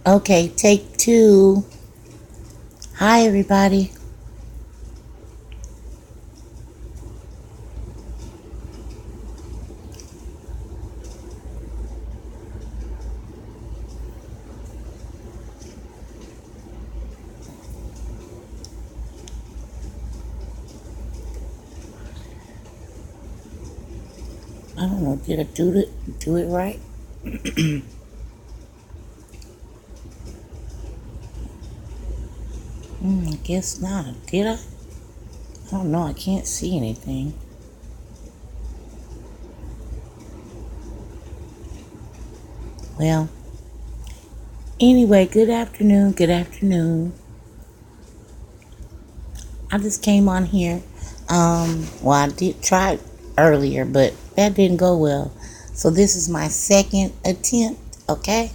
Okay, take two. Hi, everybody. I don't know, did I do it right? I guess not. Did I? I don't know. I can't see anything. Well, anyway, good afternoon. Good afternoon. I just came on here. Well, I did try it earlier, but that didn't go well. So this is my second attempt, okay?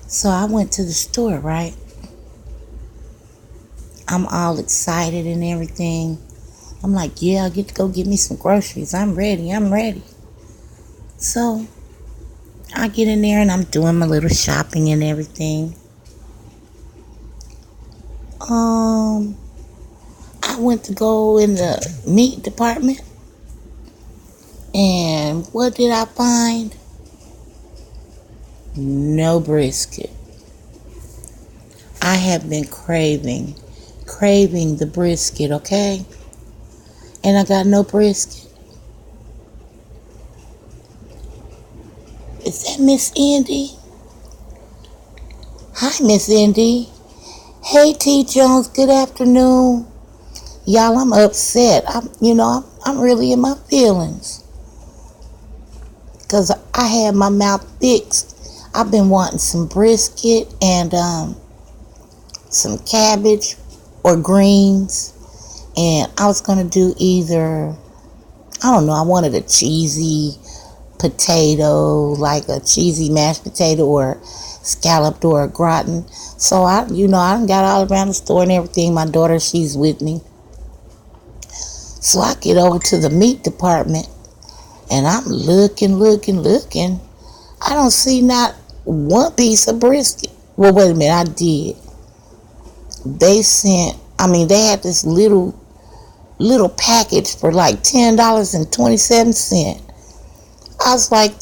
So I went to the store, right? I'm all excited and everything. I'm like, yeah, I get to go get me some groceries. I'm ready. I'm ready. So I get in there and I'm doing my little shopping and everything. Um, I went to go in the meat department, and what did I find? No brisket. I have been craving the brisket, okay? And I got no brisket. Is that Miss Indy? Hi, Miss Indy. Hey, T. Jones. Good afternoon. Y'all, I'm upset. I'm really in my feelings. Because I had my mouth fixed. I've been wanting some brisket and some cabbage or greens. And I was going to do either, I don't know, I wanted a cheesy potato, like a cheesy mashed potato or scalloped or a gratin. So I done got all around the store and everything. My daughter, she's with me. So I get over to the meat department and I'm looking. I don't see not one piece of brisket. Well, wait a minute, I did. They had this little package for like $10.27. I was like,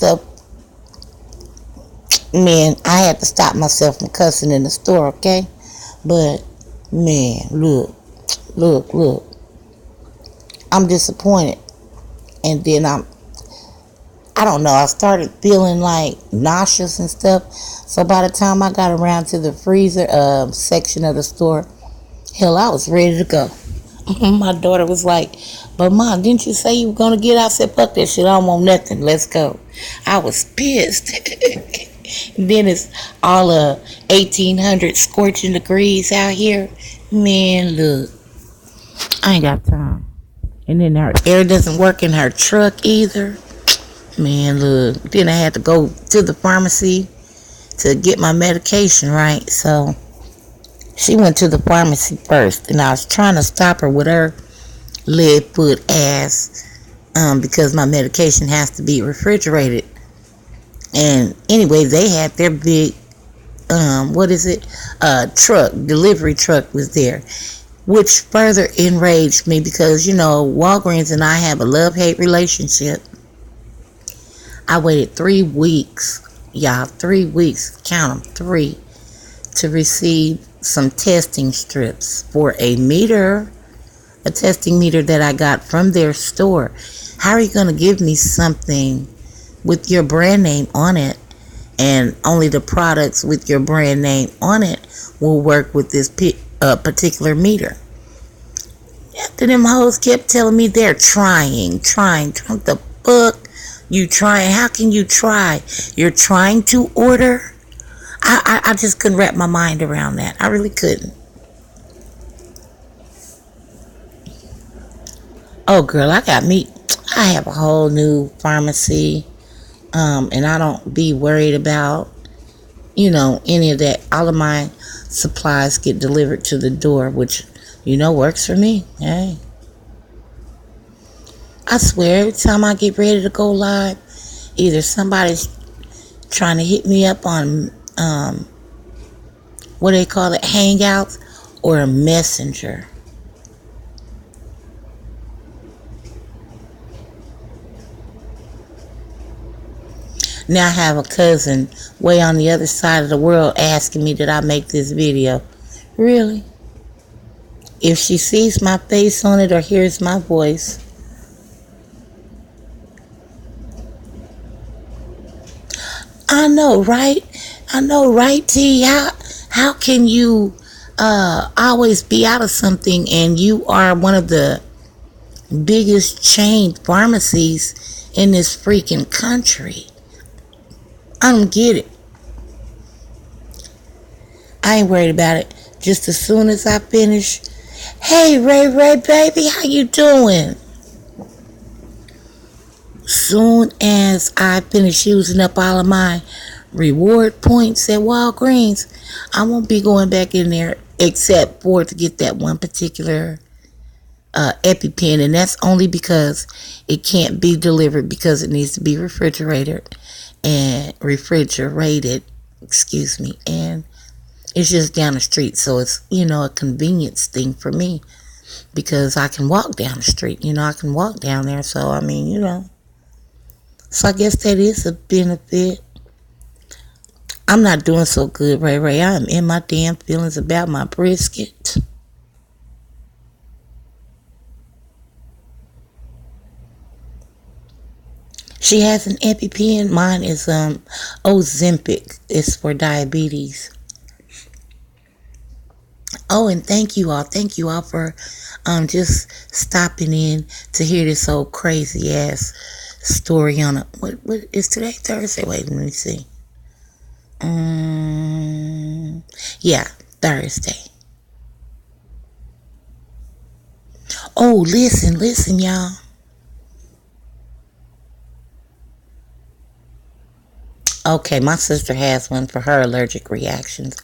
man, I had to stop myself from cussing in the store, okay? But man, look. I'm disappointed. And then I don't know, I started feeling like nauseous and stuff. So by the time I got around to the freezer section of the store, hell, I was ready to go. My daughter was like, but Mom, didn't you say you were going to get out? I said, fuck that shit, I don't want nothing, let's go. I was pissed. Then it's all 1800 scorching degrees out here. Man, look, I ain't got time. And then her air doesn't work in her truck either. Man, look, then I had to go to the pharmacy to get my medication, right? So she went to the pharmacy first, and I was trying to stop her with her lead foot ass, because my medication has to be refrigerated. And anyway, they had their big, delivery truck was there, which further enraged me because, Walgreens and I have a love-hate relationship. I waited 3 weeks, y'all, 3 weeks, count them, 3, to receive some testing strips for a testing meter that I got from their store. How are you going to give me something with your brand name on it, and only the products with your brand name on it will work with this particular meter? After them hoes kept telling me they're trying. What the fuck? You trying? How can you try? You're trying to order? I just couldn't wrap my mind around that. I really couldn't. Oh, girl, I have a whole new pharmacy, and I don't be worried about, any of that. All of my supplies get delivered to the door, which, works for me. Hey, I swear, every time I get ready to go live, either somebody's trying to hit me up on what do they call it, Hangouts or a Messenger. Now I have a cousin way on the other side of the world asking me did I make this video. Really? If she sees my face on it or hears my voice, I know, right? I know, right, T? How can you always be out of something and you are one of the biggest chain pharmacies in this freaking country? I don't get it. I ain't worried about it. Just as soon as I finish, hey, Ray, baby, how you doing? Soon as I finish using up all of my reward points at Walgreens, I won't be going back in there except for to get that one particular EpiPen, and that's only because it can't be delivered because it needs to be refrigerated, and it's just down the street, so it's, a convenience thing for me because I can walk down the street, I can walk down there, so so I guess that is a benefit. I'm not doing so good, Ray. I am in my damn feelings about my brisket. She has an EpiPen. Mine is Ozempic. It's for diabetes. Oh, and thank you all. Thank you all for just stopping in to hear this old crazy ass story on what is today? Thursday? Wait, let me see. Yeah, Thursday. Oh, listen, y'all. Okay, my sister has one for her allergic reactions.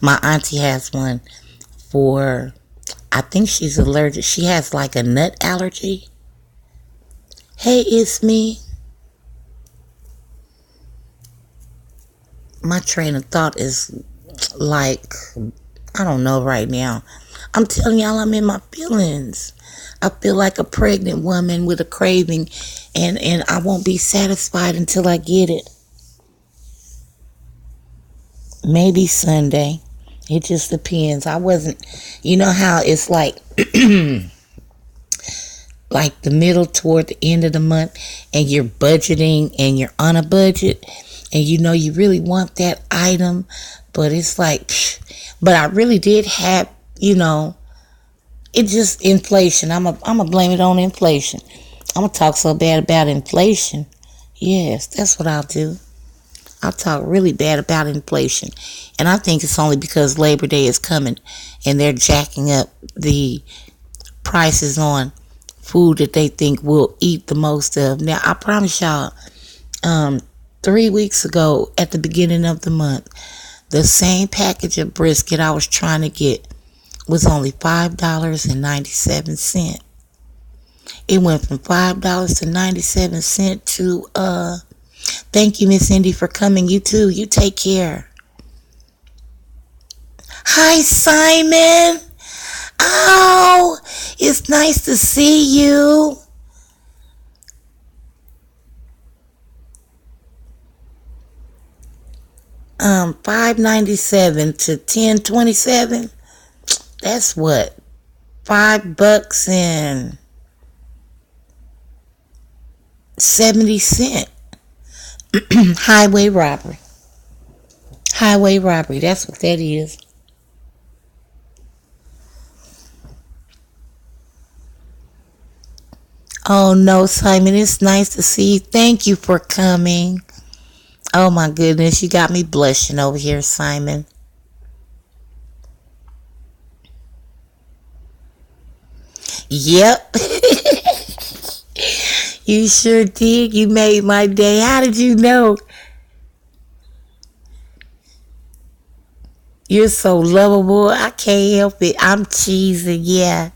My auntie has one for, I think she's allergic. She has like a nut allergy. Hey, it's me. My train of thought is like, I don't know right now. I'm telling y'all, I'm in my feelings. I feel like a pregnant woman with a craving, and I won't be satisfied until I get it. Maybe Sunday. It just depends. I wasn't, you know how it's like, like the middle toward the end of the month, and you're budgeting and you're on a budget, and you really want that item, but it's like, but I really did have, it's just inflation. I'm gonna blame it on inflation. I'm gonna talk so bad about inflation. Yes, that's what I'll do. I'll talk really bad about inflation. And I think it's only because Labor Day is coming and they're jacking up the prices on food that they think we'll eat the most of. Now, I promise y'all, 3 weeks ago at the beginning of the month, the same package of brisket I was trying to get was only $5.97. It went from $5.97 to thank you, Miss Indy, for coming. You too. You take care. Hi, Simon. Oh, it's nice to see you. $5.97 to $10.27. That's what? $5 and 70 cents. Highway robbery. Highway robbery. That's what that is. Oh no, Simon, it's nice to see you. Thank you for coming. Oh my goodness, you got me blushing over here, Simon. Yep. You sure did. You made my day. How did you know? You're so lovable. I can't help it. I'm cheesy, yeah.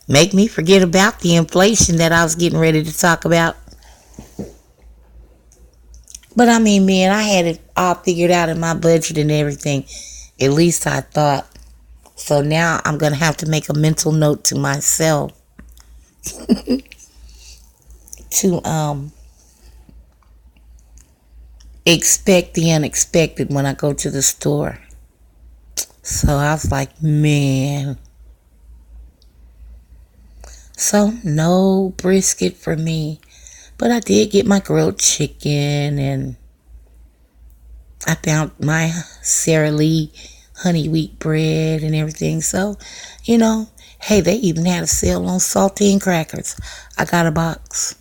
Make me forget about the inflation that I was getting ready to talk about. But I mean, man, I had it all figured out in my budget and everything. At least I thought. So now I'm going to have to make a mental note to myself to expect the unexpected when I go to the store. So I was like, man. So no brisket for me. But I did get my grilled chicken, and I found my Sara Lee honey wheat bread and everything. So, hey, they even had a sale on saltine crackers. I got a box.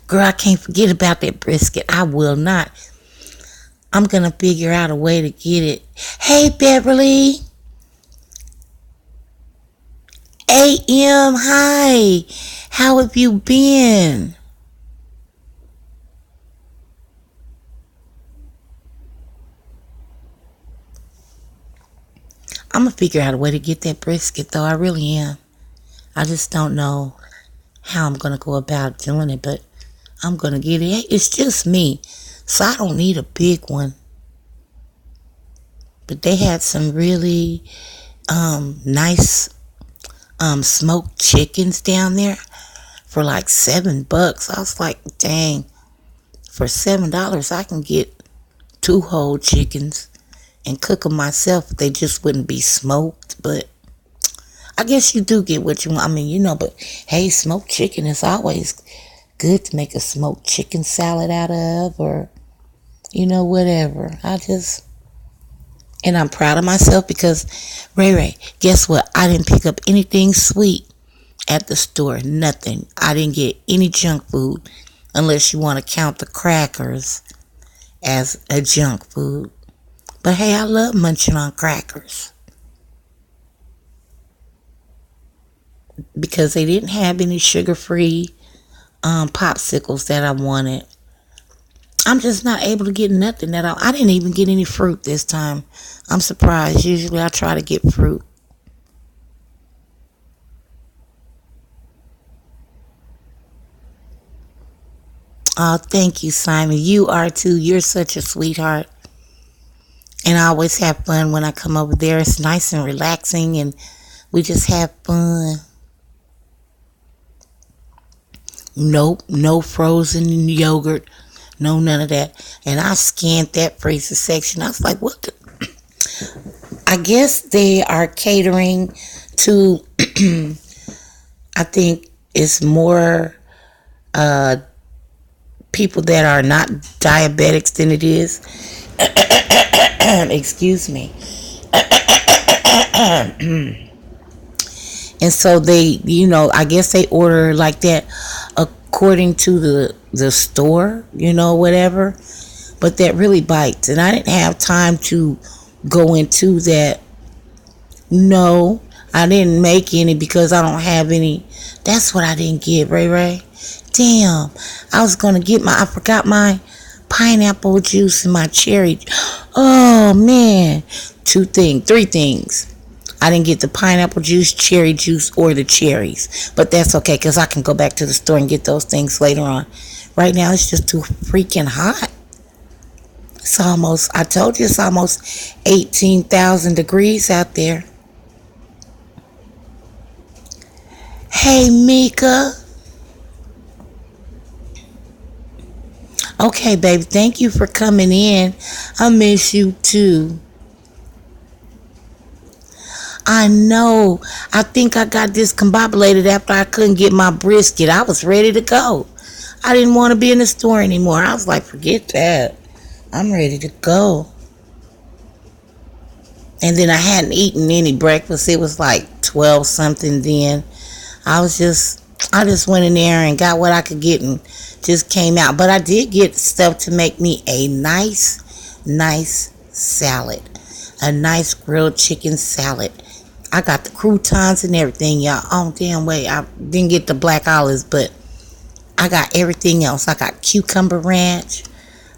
Girl, I can't forget about that brisket. I will not. I'm going to figure out a way to get it. Hey, Beverly. AM, hi. How have you been? I'm going to figure out a way to get that brisket, though. I really am. I just don't know how I'm going to go about doing it, but I'm going to get it. Hey, it's just me, so I don't need a big one. But they had some really nice smoked chickens down there for like $7. I was like, dang, for $7 I can get 2 whole chickens and cook them myself. They just wouldn't be smoked, but I guess you do get what you want. I mean, but hey, smoked chicken is always good to make a smoked chicken salad out of, or whatever. And I'm proud of myself because, Ray, guess what? I didn't pick up anything sweet at the store. Nothing. I didn't get any junk food, unless you want to count the crackers as a junk food. But hey, I love munching on crackers because they didn't have any sugar-free popsicles that I wanted. I'm just not able to get nothing at all. I didn't even get any fruit this time. I'm surprised. Usually I try to get fruit. Oh, thank you, Simon. You are too. You're such a sweetheart. And I always have fun when I come over there. It's nice and relaxing, and we just have fun. Nope, no frozen yogurt. No, none of that. And I scanned that freezer section. I was like, what the? I guess they are catering to, I think it's more people that are not diabetics than it is. Excuse me. And so they, I guess they order like that according to the store, whatever. But that really bites. And I didn't have time to go into that. No, I didn't make any because I don't have any. That's what I didn't get, Ray. Damn, I was going to get I forgot my pineapple juice and my cherry. Oh, man. 3 things. I didn't get the pineapple juice, cherry juice, or the cherries. But that's okay because I can go back to the store and get those things later on. Right now, it's just too freaking hot. I told you it's almost 18,000 degrees out there. Hey, Mika. Okay, baby, thank you for coming in. I miss you too. I know. I think I got discombobulated after I couldn't get my brisket. I was ready to go. I didn't want to be in the store anymore. I was like, forget that. I'm ready to go. And then I hadn't eaten any breakfast. It was like 12 something then. I just went in there and got what I could get and just came out. But I did get stuff to make me a nice salad. A nice grilled chicken salad. I got the croutons and everything, y'all. Oh, damn, wait. I didn't get the black olives, but I got everything else. I got cucumber ranch.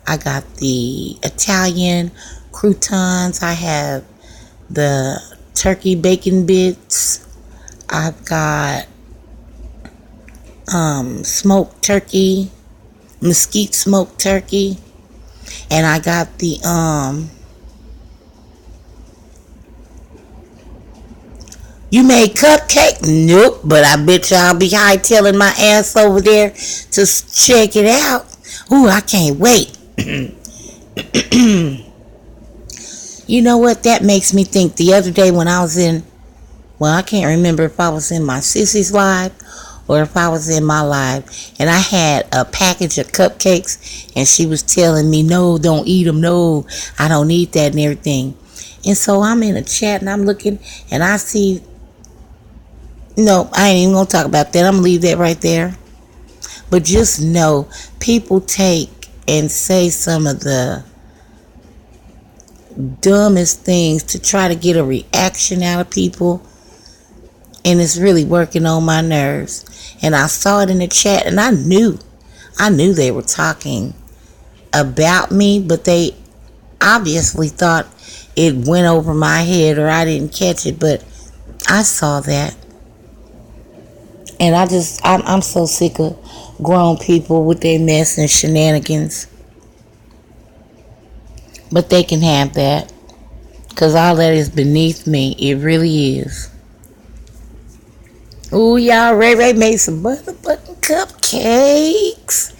I got the Italian croutons. I have the turkey bacon bits. I've got smoked turkey, mesquite smoked turkey, and I got the you made cupcake? Nope, but I bet y'all be hightailing my ass over there to check it out. Ooh, I can't wait. You know what? That makes me think the other day when I was in, well, I can't remember if I was in my sissy's live or if I was in my live, and I had a package of cupcakes, and she was telling me, no, don't eat them, no, I don't eat that and everything. And so I'm in a chat, and I'm looking, and I see, no, I ain't even going to talk about that. I'm going to leave that right there. But just know, people take and say some of the dumbest things to try to get a reaction out of people, and it's really working on my nerves. And I saw it in the chat, and I knew they were talking about me, but they obviously thought it went over my head or I didn't catch it. But I saw that, and I'm so sick of grown people with their mess and shenanigans. But they can have that, because all that is beneath me. It really is. Ooh, y'all, Ray Ray made some motherfucking cupcakes.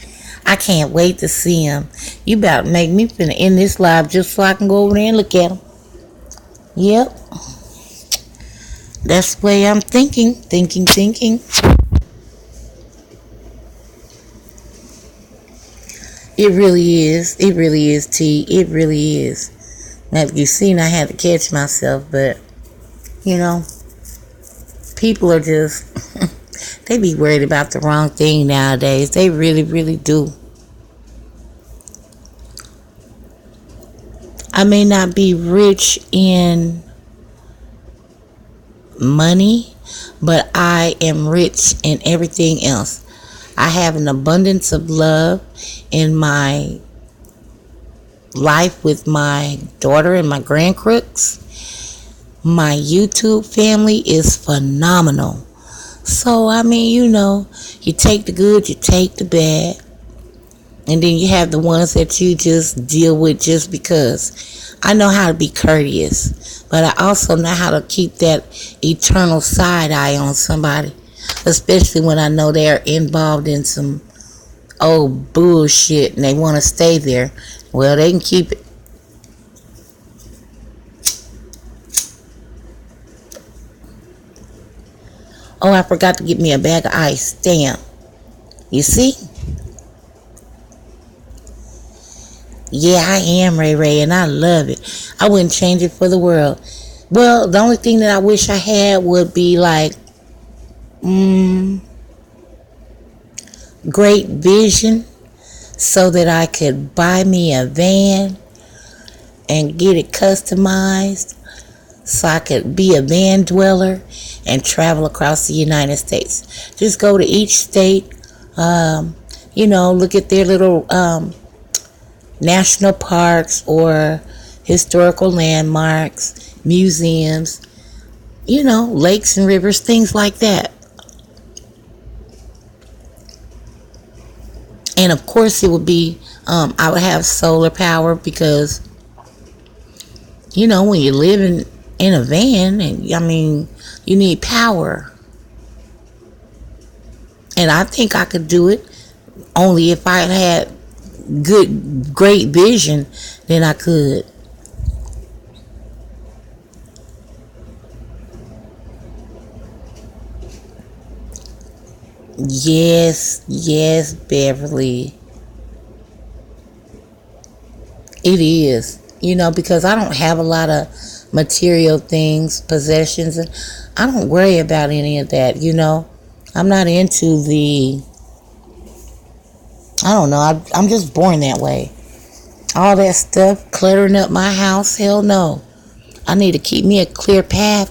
I can't wait to see them. You about to make me finna end this live just so I can go over there and look at them. Yep. That's the way I'm thinking. It really is. It really is, T. It really is. Now, you seen I had to catch myself, but, you know, people are just, they be worried about the wrong thing nowadays. They really, really do. I may not be rich in money, but I am rich in everything else. I have an abundance of love in my life with my daughter and my grandcrooks. My YouTube family is phenomenal. So, I mean, you know, you take the good, you take the bad. And then you have the ones that you just deal with just because. I know how to be courteous, but I also know how to keep that eternal side eye on somebody. Especially when I know they're involved in some old bullshit and they want to stay there. Well, they can keep it. Oh, I forgot to get me a bag of ice. Damn. You see? Yeah, I am Ray Ray, and I love it. I wouldn't change it for the world. Well, the only thing that I wish I had would be like, great vision so that I could buy me a van and get it customized so I could be a van dweller and travel across the United States. Just go to each state, look at their little national parks or historical landmarks, museums, lakes and rivers, things like that. And of course it would be, I would have solar power because, when you're living in a van, and you need power. And I think I could do it only if I had great vision, then I could. Yes, Beverly. It is. Because I don't have a lot of material things, possessions, and I don't worry about any of that, I'm not into I don't know, I'm just born that way. All that stuff, cluttering up my house, hell no. I need to keep me a clear path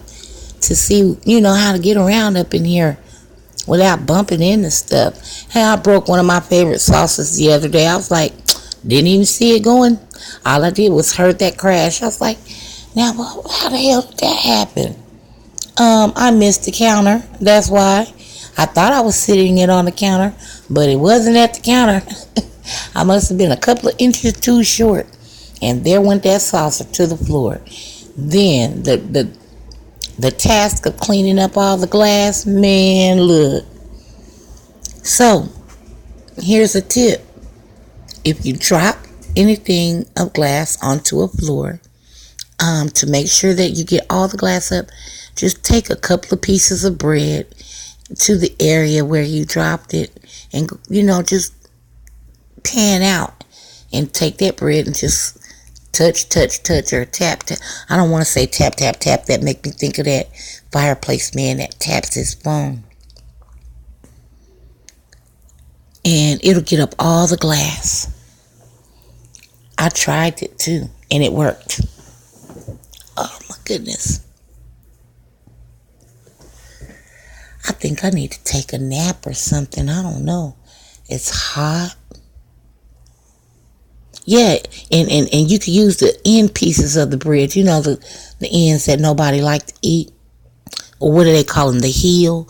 to see, how to get around up in here without bumping into stuff. Hey, I broke one of my favorite sauces the other day. I was like, didn't even see it going. All I did was heard that crash. I was like, Now, how the hell did that happen? I missed the counter. That's why. I thought I was sitting it on the counter, but it wasn't at the counter. I must have been a couple of inches too short. And there went that saucer to the floor. Then the task of cleaning up all the glass, man, look. So, here's a tip. If you drop anything of glass onto a floor, to make sure that you get all the glass up, just take a couple of pieces of bread to the area where you dropped it, and just pan out and take that bread and just touch, or tap. I don't want to say tap. That make me think of that fireplace man that taps his phone. And it'll get up all the glass. I tried it too, and it worked. Oh my goodness. I think I need to take a nap or something. I don't know. It's hot. Yeah, and you can use the end pieces of the bread. The ends that nobody like to eat. Or what do they call them? The heel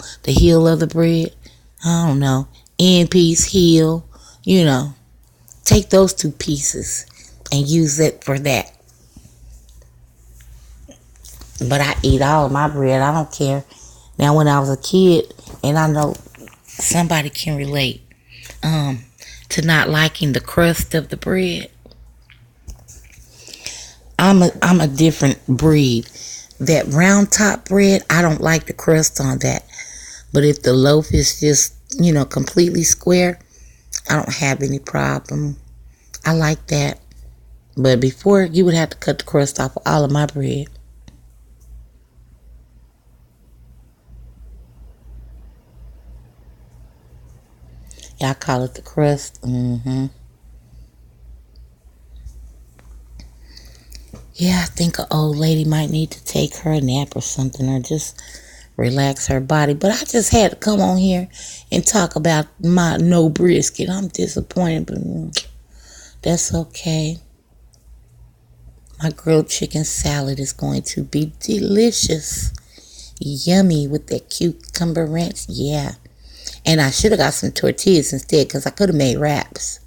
of the bread. I don't know. End piece, heel. Take those two pieces and use it for that. But I eat all of my bread. I don't care. Now, when I was a kid, and I know somebody can relate to not liking the crust of the bread. I'm a different breed. That round top bread, I don't like the crust on that. But if the loaf is just, completely square, I don't have any problem. I like that. But before, you would have to cut the crust off of all of my bread. Yeah, I call it the crust. Yeah, I think an old lady might need to take her a nap or something, or just relax her body. But I just had to come on here and talk about my no brisket. I'm disappointed, but that's okay. My grilled chicken salad is going to be delicious. Yummy with that cucumber ranch. Yeah. And I should have got some tortillas instead, because I could have made wraps.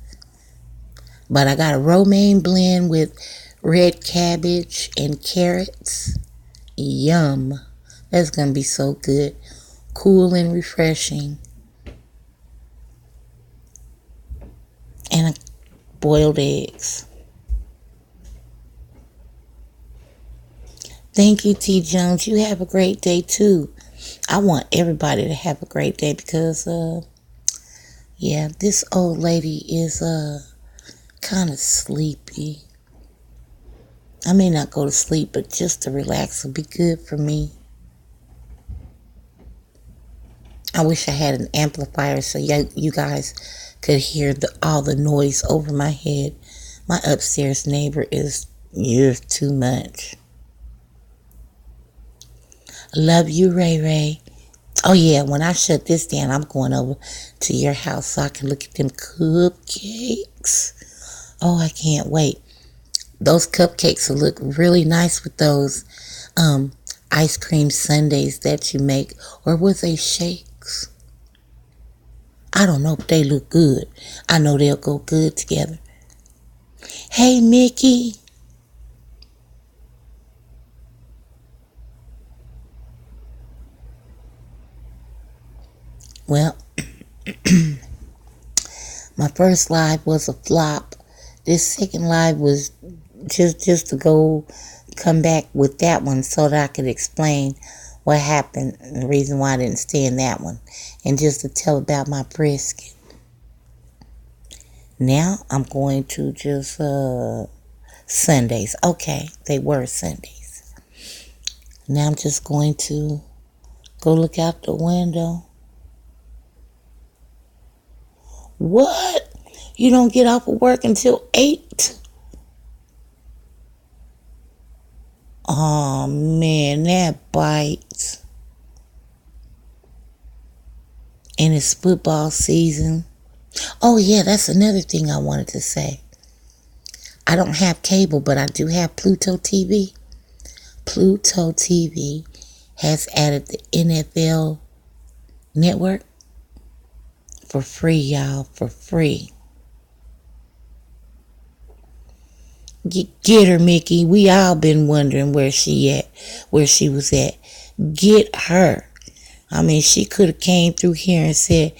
But I got a romaine blend with red cabbage and carrots. Yum. That's going to be so good. Cool and refreshing. And boiled eggs. Thank you, T. Jones. You have a great day, too. I want everybody to have a great day because, this old lady is kind of sleepy. I may not go to sleep, but just to relax will be good for me. I wish I had an amplifier so you guys could hear all the noise over my head. My upstairs neighbor is too much. Love you, Ray Ray. Oh yeah, when I shut this down, I'm going over to your house so I can look at them cupcakes. Oh, I can't wait. Those cupcakes will look really nice with those ice cream sundaes that you make, or with they shakes. I don't know if they look good. I know they'll go good together. Hey, Mickey. Well, my first live was a flop. This second live was just to come back with that one so that I could explain what happened and the reason why I didn't stay in that one, and just to tell about my brisket. Now I'm going to just Sundays. Okay, they were Sundays. Now I'm just going to go look out the window. What? You don't get off of work until 8? Oh, man, that bites. And it's football season. Oh, yeah, that's another thing I wanted to say. I don't have cable, but I do have Pluto TV. Pluto TV has added the NFL network for free, y'all, for free. Get her, Mickey. We all been wondering where she was at. Get her. I mean, she could have came through here and said,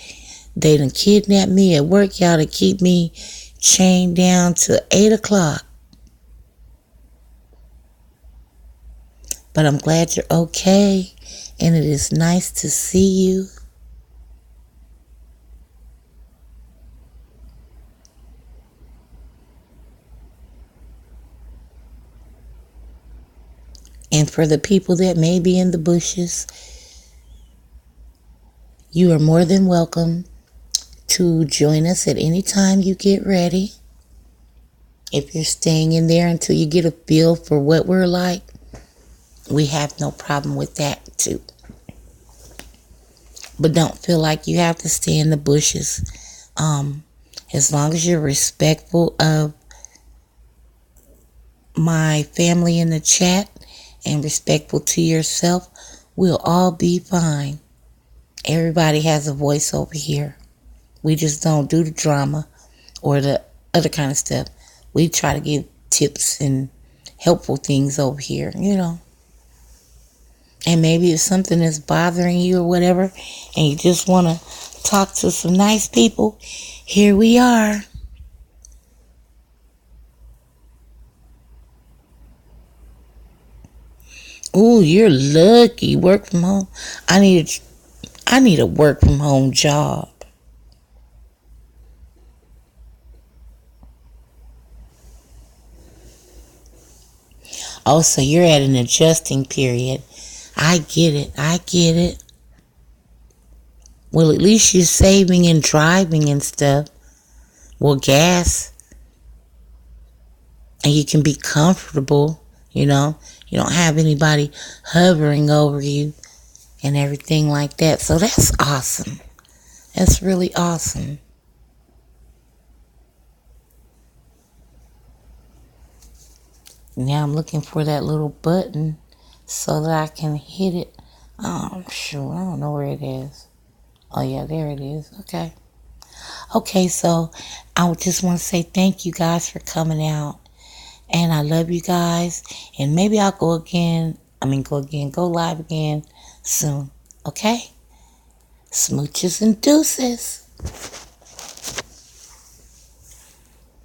they done kidnapped me at work, y'all, to keep me chained down to 8 o'clock. But I'm glad you're okay, and it is nice to see you. And for the people that may be in the bushes, you are more than welcome to join us at any time you get ready. If you're staying in there until you get a feel for what we're like, we have no problem with that too. But don't feel like you have to stay in the bushes. As long as you're respectful of my family in the chat and respectful to yourself, we'll all be fine. Everybody has a voice over here. We just don't do the drama or the other kind of stuff. We try to give tips and helpful things over here, you know. And maybe if something is bothering you or whatever, and you just want to talk to some nice people, here we are. Ooh, you're lucky. Work from home. I need a work from home job. Oh, so you're at an adjusting period. I get it. I get it. Well, at least you're saving and driving and stuff. Well, gas. And you can be comfortable, you know. You don't have anybody hovering over you and everything like that. So that's awesome. That's really awesome. Now I'm looking for that little button so that I can hit it. Oh, sure. I don't know where it is. Oh, yeah, there it is. Okay. Okay, so I just want to say thank you guys for coming out. And I love you guys. And maybe I'll go live again soon. Okay? Smooches and deuces.